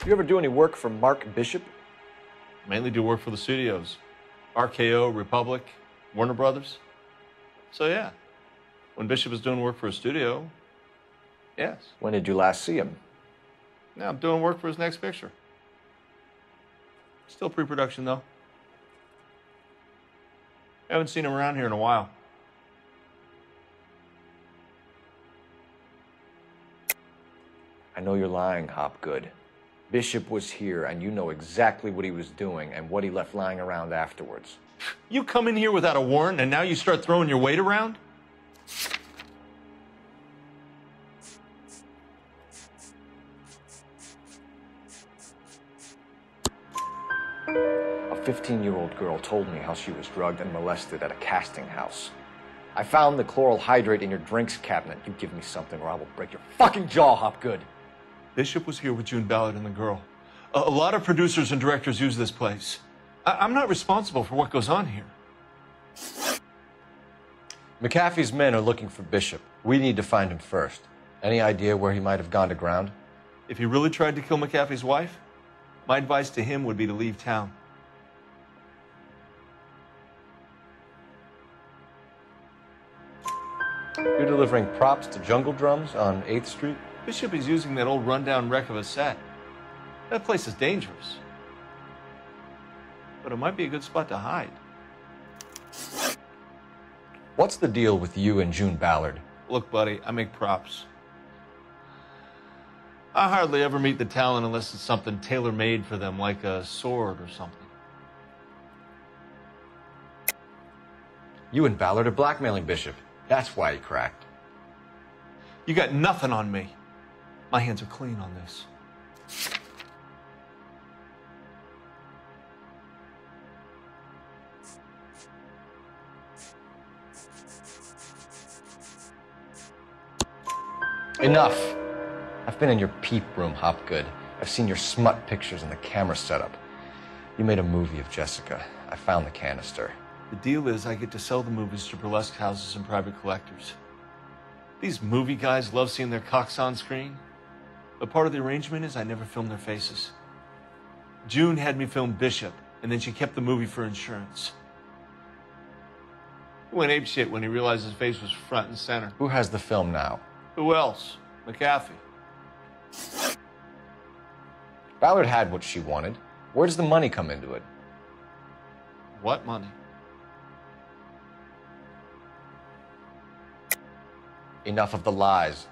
You ever do any work for Mark Bishop? Mainly do work for the studios. RKO, Republic, Warner Brothers. So yeah, when Bishop was doing work for a studio, yes. When did you last see him? Now I'm doing work for his next picture. Still pre-production though. Haven't seen him around here in a while. I know you're lying, Hopgood. Bishop was here, and you know exactly what he was doing and what he left lying around afterwards. You come in here without a warrant, and now you start throwing your weight around? A 15-year-old girl told me how she was drugged and molested at a casting house. I found the chloral hydrate in your drinks cabinet. You give me something or I will break your fucking jaw, Hopgood. Bishop was here with June Ballard and the girl. A lot of producers and directors use this place. I'm not responsible for what goes on here. McAfee's men are looking for Bishop. We need to find him first. Any idea where he might have gone to ground? If he really tried to kill McAfee's wife, my advice to him would be to leave town. You're delivering props to Jungle Drums on 8th Street? Bishop is using that old rundown wreck of a set. That place is dangerous. But it might be a good spot to hide. What's the deal with you and June Ballard? Look, buddy, I make props. I hardly ever meet the talent unless it's something tailor-made for them, like a sword or something. You and Ballard are blackmailing Bishop. That's why he cracked. You got nothing on me. My hands are clean on this. Enough. I've been in your peep room, Hopgood. I've seen your smut pictures and the camera setup. You made a movie of Jessica. I found the canister. The deal is I get to sell the movies to burlesque houses and private collectors. These movie guys love seeing their cocks on screen. But part of the arrangement is I never film their faces. June had me film Bishop, and then she kept the movie for insurance. He went apeshit when he realized his face was front and center. Who has the film now? Who else? McAfee. Ballard had what she wanted. Where does the money come into it? What money? Enough of the lies.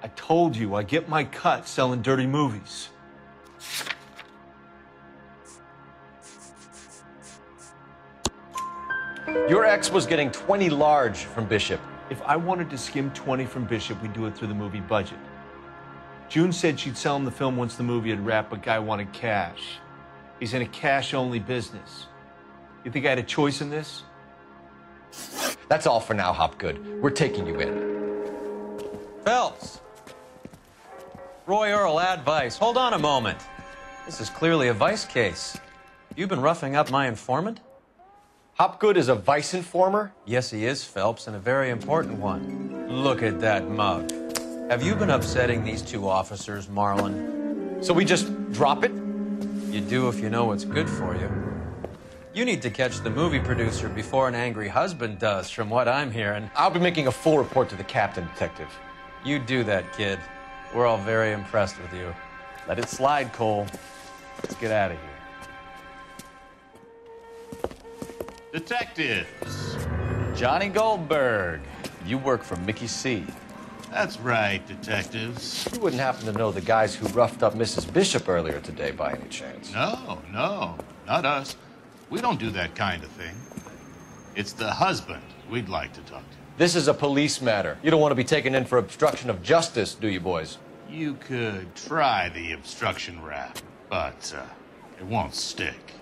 I told you I get my cut selling dirty movies. Your ex was getting 20 large from Bishop. If I wanted to skim 20 from Bishop, we'd do it through the movie budget. June said she'd sell him the film once the movie had wrapped, but Guy wanted cash. He's in a cash-only business. You think I had a choice in this? That's all for now, Hopgood. We're taking you in. Phelps! Roy Earl, advice. Hold on a moment. This is clearly a vice case. You've been roughing up my informant? Hopgood is a vice informer? Yes, he is, Phelps, and a very important one. Look at that mug. Have you been upsetting these two officers, Marlon? So we just drop it? You do if you know what's good for you. You need to catch the movie producer before an angry husband does, from what I'm hearing. I'll be making a full report to the captain, Detective. You do that, kid. We're all very impressed with you. Let it slide, Cole. Let's get out of here. Detectives. Johnny Goldberg, you work for Mickey C. That's right, detectives. You wouldn't happen to know the guys who roughed up Mrs. Bishop earlier today by any chance? No, not us. We don't do that kind of thing. It's the husband we'd like to talk to. This is a police matter. You don't want to be taken in for obstruction of justice, do you, boys? You could try the obstruction rap, but it won't stick.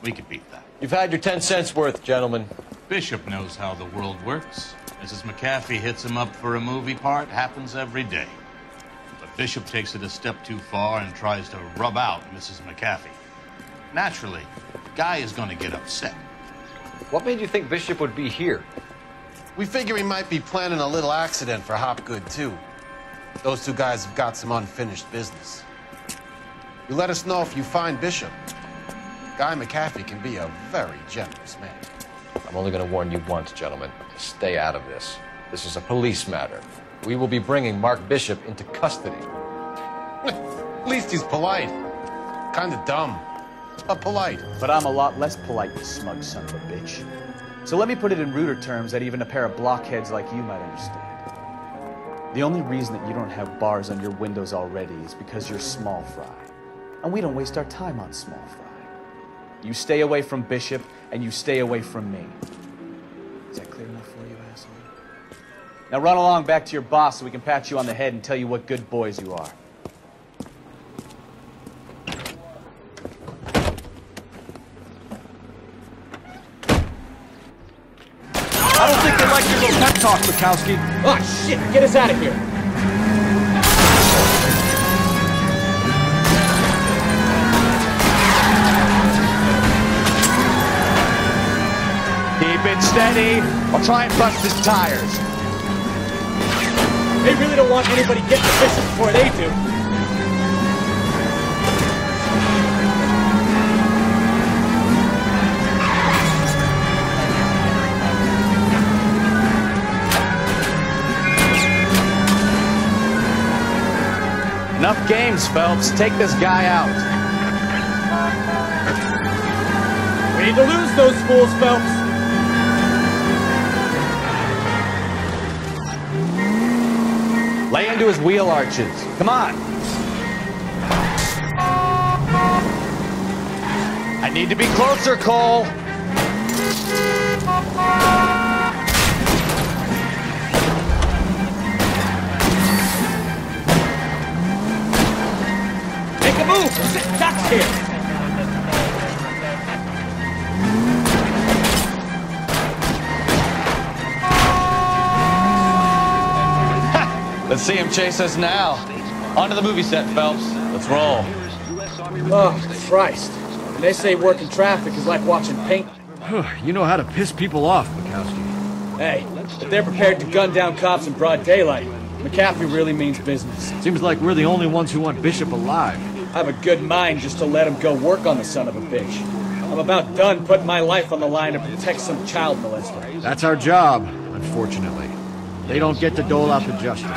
We could beat that. You've had your 10 cents worth, gentlemen. Bishop knows how the world works. Mrs. McAfee hits him up for a movie part, happens every day. But Bishop takes it a step too far and tries to rub out Mrs. McAfee. Naturally, Guy is going to get upset. What made you think Bishop would be here? We figure he might be planning a little accident for Hopgood, too. Those two guys have got some unfinished business. You let us know if you find Bishop. Guy McAfee can be a very generous man. I'm only going to warn you once, gentlemen. Stay out of this. This is a police matter. We will be bringing Mark Bishop into custody. At least he's polite. Kinda dumb, but polite. But I'm a lot less polite, you smug son of a bitch. So let me put it in ruder terms that even a pair of blockheads like you might understand. The only reason that you don't have bars on your windows already is because you're small fry. And we don't waste our time on small fry. You stay away from Bishop, and you stay away from me. Is that clear enough for you, asshole? Now run along back to your boss so we can pat you on the head and tell you what good boys you are. I don't think they like your little pep talk, Bukowski. Oh, shit! Get us out of here! Keep it steady. I'll try and bust his tires. They really don't want anybody getting the Bishop before they do. Enough games, Phelps. Take this guy out. We need to lose those fools, Phelps. Lay into his wheel arches. Come on. I need to be closer, Cole. Make a move! Sit ducks here! Let's see him chase us now. Onto the movie set, Phelps. Let's roll. Oh, Christ. When they say working traffic is like watching paint. You know how to piss people off, Bukowski. Hey, if they're prepared to gun down cops in broad daylight, McAfee really means business. Seems like we're the only ones who want Bishop alive. I have a good mind just to let him go work on the son of a bitch. I'm about done putting my life on the line to protect some child molester. That's our job, unfortunately. They don't get to dole out the justice.